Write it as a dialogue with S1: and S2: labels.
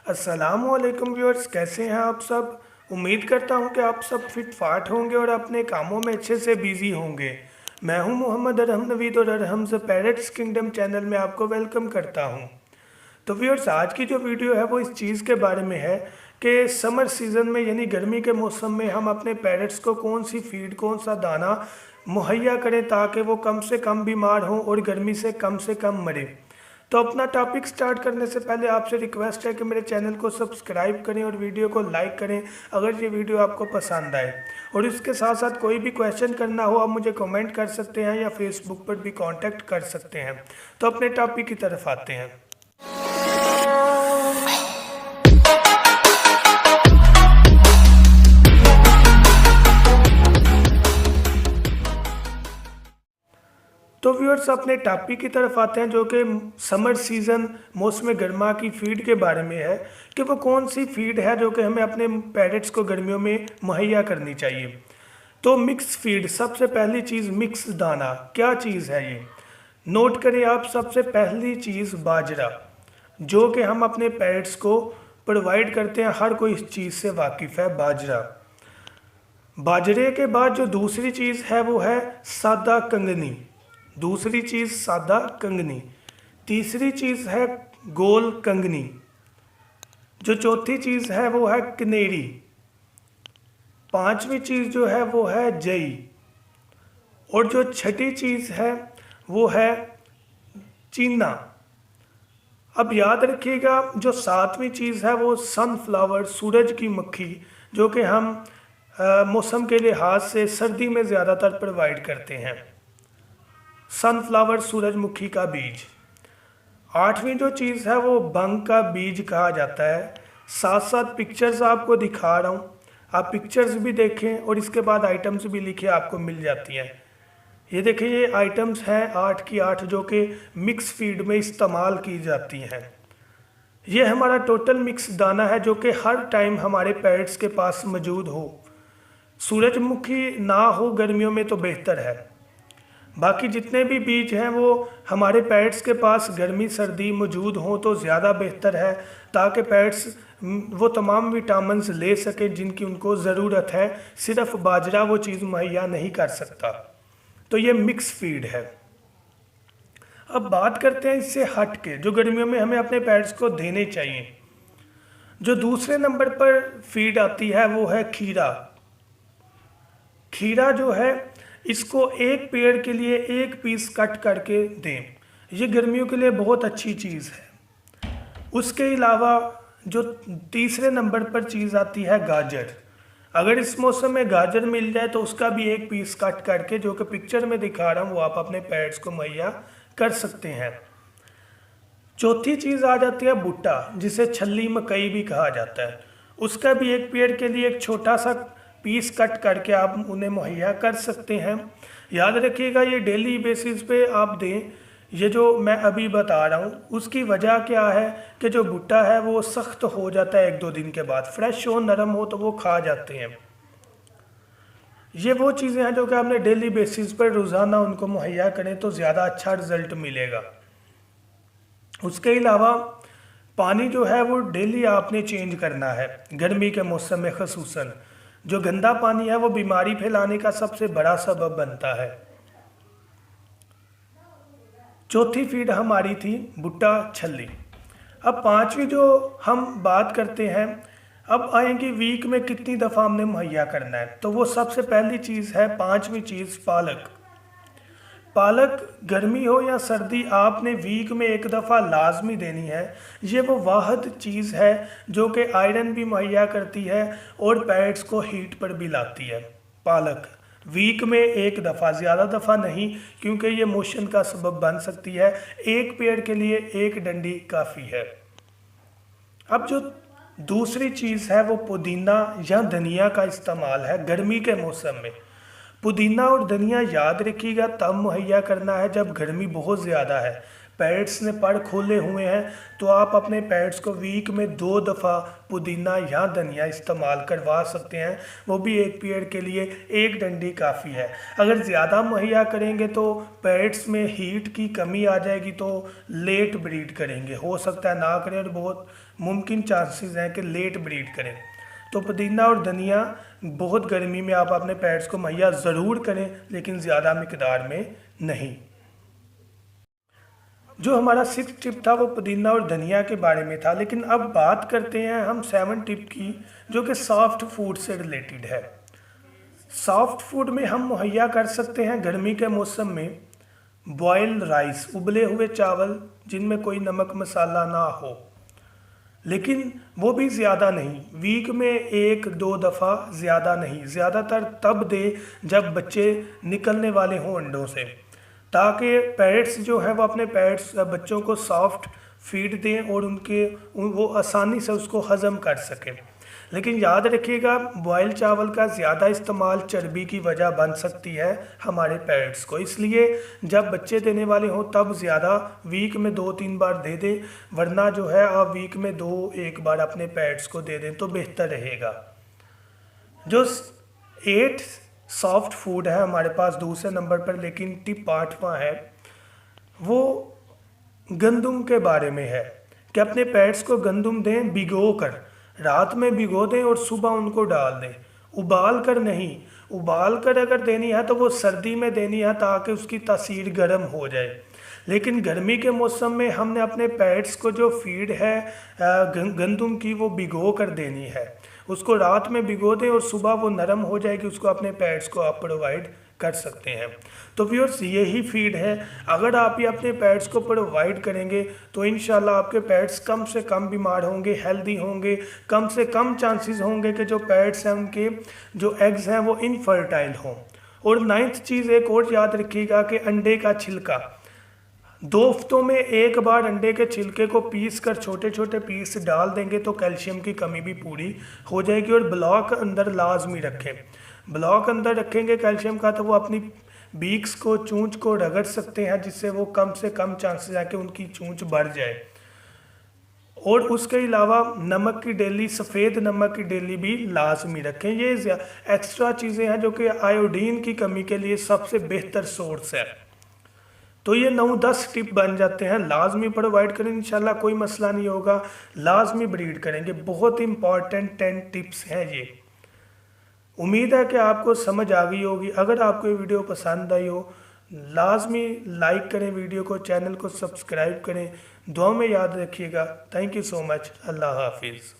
S1: अस्सलामुअलैकुम व्यूअर्स, कैसे हैं आप सब। उम्मीद करता हूं कि आप सब फिट फाट होंगे और अपने कामों में अच्छे से बिजी होंगे। मैं हूं मोहम्मद अरहम नवीद और Arham the parrots kingdom channel में आपको वेलकम करता हूं। तो व्यूअर्स, आज की जो वीडियो है वो इस चीज़ के बारे में है कि समर सीज़न में यानी गर्मी के मौसम में हम अपने पैरट्स को कौन सी फीड, कौन सा दाना मुहैया करें ताकि वो कम से कम बीमार हों और गर्मी से कम मरे। तो अपना टॉपिक स्टार्ट करने से पहले आपसे रिक्वेस्ट है कि मेरे चैनल को सब्सक्राइब करें और वीडियो को लाइक करें अगर ये वीडियो आपको पसंद आए। और इसके साथ साथ कोई भी क्वेश्चन करना हो आप मुझे कमेंट कर सकते हैं या फेसबुक पर भी कांटेक्ट कर सकते हैं। तो अपने टॉपिक की तरफ आते हैं। तो व्यूअर्स, अपने टॉपिक की तरफ आते हैं जो कि समर सीज़न मौसम गर्मा की फ़ीड के बारे में है कि वो कौन सी फ़ीड है जो कि हमें अपने पैरट्स को गर्मियों में मुहैया करनी चाहिए। तो मिक्स फीड, सबसे पहली चीज़ मिक्स दाना। क्या चीज़ है ये, नोट करें आप। सबसे पहली चीज़ बाजरा, जो कि हम अपने पैरट्स को प्रोवाइड करते हैं। हर कोई इस चीज़ से वाकिफ़ है, बाजरा। बाजरे के बाद जो दूसरी चीज़ है वो है सादा कंगनी। दूसरी चीज़ सादा कंगनी। तीसरी चीज़ है गोल कंगनी। जो चौथी चीज़ है वो है कनेरी। पांचवी चीज़ जो है वो है जई। और जो छठी चीज़ है वो है चीना। अब याद रखिएगा, जो सातवीं चीज़ है वो सनफ्लावर, सूरज की मक्खी, जो कि हम मौसम के लिहाज से सर्दी में ज़्यादातर प्रोवाइड करते हैं। सनफ्लावर, सूरजमुखी का बीज। आठवीं जो चीज़ है वो भंग का बीज कहा जाता है। साथ साथ पिक्चर्स आपको दिखा रहा हूँ, आप पिक्चर्स भी देखें और इसके बाद आइटम्स भी लिखे, आपको मिल जाती हैं। ये देखिए, ये आइटम्स हैं 8 की 8 जो कि मिक्स फीड में इस्तेमाल की जाती हैं। ये हमारा टोटल मिक्स दाना है जो कि हर टाइम हमारे पैरट्स के पास मौजूद हो। सूरजमुखी ना हो गर्मियों में तो बेहतर है। बाकी जितने भी बीज हैं वो हमारे पैरट्स के पास गर्मी सर्दी मौजूद हों तो ज़्यादा बेहतर है, ताकि पैरट्स वो तमाम विटामिन्स ले सकें जिनकी उनको ज़रूरत है। सिर्फ बाजरा वो चीज़ मुहैया नहीं कर सकता। तो ये मिक्स फीड है। अब बात करते हैं इससे हट के जो गर्मियों में हमें अपने पैरट्स को देने चाहिए। जो दूसरे नंबर पर फीड आती है वो है खीरा। खीरा जो है, इसको एक पेड़ के लिए एक पीस कट करके दें। ये गर्मियों के लिए बहुत अच्छी चीज़ है। उसके अलावा जो तीसरे नंबर पर चीज़ आती है गाजर। अगर इस मौसम में गाजर मिल जाए तो उसका भी एक पीस कट करके, जो कि पिक्चर में दिखा रहा हूँ, वो आप अपने पैरट्स को मुहैया कर सकते हैं। चौथी चीज़ आ जाती है भुट्टा, जिसे छल्ली मकई भी कहा जाता है। उसका भी एक पेड़ के लिए एक छोटा सा पीस कट करके आप उन्हें मुहैया कर सकते हैं। याद रखिएगा, ये डेली बेसिस पे आप दें। ये जो मैं अभी बता रहा हूँ उसकी वजह क्या है कि जो भुट्टा है वो सख्त हो जाता है 1-2 दिन के बाद। फ्रेश हो, नरम हो तो वो खा जाते हैं। ये वो चीज़ें हैं जो कि आपने डेली बेसिस पर रोज़ाना उनको मुहैया करें तो ज़्यादा अच्छा रिजल्ट मिलेगा। उसके अलावा पानी जो है वो डेली आपने चेंज करना है गर्मी के मौसम में। ख़ुसूसन जो गंदा पानी है वो बीमारी फैलाने का सबसे बड़ा सबब बनता है। चौथी फीड हमारी थी भुट्टा छल्ली। अब पांचवी जो हम बात करते हैं, अब आएंगी वीक में कितनी दफ़ा हमने मुहैया करना है। तो वो सबसे पहली चीज़ है, पांचवी चीज़, पालक। पालक गर्मी हो या सर्दी आपने वीक में एक दफ़ा लाजमी देनी है। ये वो वाहिद चीज़ है जो कि आयरन भी मुहैया करती है और पैरट्स को हीट पर भी लाती है। पालक वीक में एक दफ़ा, ज़्यादा दफ़ा नहीं, क्योंकि ये मोशन का सबब बन सकती है। एक पेड़ के लिए एक डंडी काफ़ी है। अब जो दूसरी चीज़ है वो पुदीना या धनिया का इस्तेमाल है गर्मी के मौसम में। पुदीना और धनिया याद रखिएगा तब मुहैया करना है जब गर्मी बहुत ज़्यादा है, पैरट्स ने पर खोले हुए हैं, तो आप अपने पैरट्स को वीक में 2 दफ़ा पुदीना या धनिया इस्तेमाल करवा सकते हैं। वो भी एक पेड़ के लिए एक डंडी काफ़ी है। अगर ज़्यादा मुहैया करेंगे तो पैरट्स में हीट की कमी आ जाएगी तो लेट ब्रीड करेंगे, हो सकता है ना करें और बहुत मुमकिन चांसेस हैं कि लेट ब्रीड करें। तो पुदीना और धनिया बहुत गर्मी में आप अपने पेट्स को मुहैया ज़रूर करें, लेकिन ज़्यादा मिकदार में नहीं। जो हमारा 6th टिप था वो पुदीना और धनिया के बारे में था, लेकिन अब बात करते हैं हम 7 टिप की, जो कि सॉफ्ट फूड से रिलेटेड है। सॉफ्ट फूड में हम मुहैया कर सकते हैं गर्मी के मौसम में बॉयल्ड राइस, उबले हुए चावल जिनमें कोई नमक मसाला ना हो, लेकिन वो भी ज़्यादा नहीं, वीक में 1-2 दफ़ा, ज़्यादा नहीं। ज़्यादातर तब दे जब बच्चे निकलने वाले हों अंडों से, ताकि पेरेंट्स जो हैं वो अपने बच्चों को सॉफ्ट फीड दें और वो आसानी से उसको हज़म कर सकें। लेकिन याद रखिएगा, बॉयल चावल का ज़्यादा इस्तेमाल चर्बी की वजह बन सकती है हमारे पेरेंट्स को, इसलिए जब बच्चे देने वाले हों तब ज़्यादा, वीक में 2-3 बार दे दें, वरना जो है आप वीक में 2-1 बार अपने पेरेंट्स को दे दें तो बेहतर रहेगा। जो 8 सॉफ्ट फूड है हमारे पास दूसरे नंबर पर, लेकिन टिप 8वां है, वो गंदम के बारे में है कि अपने पेट्स को गंदम दें भिगो कर, रात में भिगो दें और सुबह उनको डाल दें, उबाल कर नहीं। उबाल कर अगर देनी है तो वो सर्दी में देनी है ताकि उसकी तासीर गर्म हो जाए, लेकिन गर्मी के मौसम में हमने अपने पेट्स को जो फीड है गंदम की वो भिगो कर देनी है। उसको रात में भिगो दें और सुबह वो नरम हो जाएगी, उसको अपने पेट्स को आप प्रोवाइड कर सकते हैं। तो व्यूअर्स, यही फीड है, अगर आप ये अपने पेट्स को प्रोवाइड करेंगे तो इंशाल्लाह आपके पेट्स कम से कम बीमार होंगे, हेल्दी होंगे, कम से कम चांसेस होंगे कि जो पेट्स हैं उनके जो एग्स हैं वो इनफर्टाइल हों। और 9th चीज़ एक और याद रखिएगा कि अंडे का छिलका, 2 हफ्तों में 1 बार अंडे के छिलके को पीस कर छोटे छोटे पीस डाल देंगे तो कैल्शियम की कमी भी पूरी हो जाएगी। और ब्लॉक अंदर लाजमी रखें, ब्लॉक अंदर रखेंगे कैल्शियम का तो वो अपनी बीक्स को, चूंच को रगड़ सकते हैं, जिससे वो कम से कम चांसेस है कि उनकी चूंच बढ़ जाए। और उसके अलावा नमक की डेली, सफ़ेद नमक की डेली भी लाजमी रखें। ये एक्स्ट्रा चीज़ें हैं जो कि आयोडीन की कमी के लिए सबसे बेहतर सोर्स है। तो ये 9-10 टिप बन जाते हैं, लाजमी प्रोवाइड करें, इंशाल्लाह कोई मसला नहीं होगा, लाजमी ब्रीड करेंगे। बहुत इंपॉर्टेंट 10 टिप्स हैं ये। उम्मीद है कि आपको समझ आ गई होगी। अगर आपको ये वीडियो पसंद आई हो, लाजमी लाइक करें वीडियो को, चैनल को सब्सक्राइब करें, दुआ में याद रखिएगा। Thank you so much. अल्लाह हाफिज़।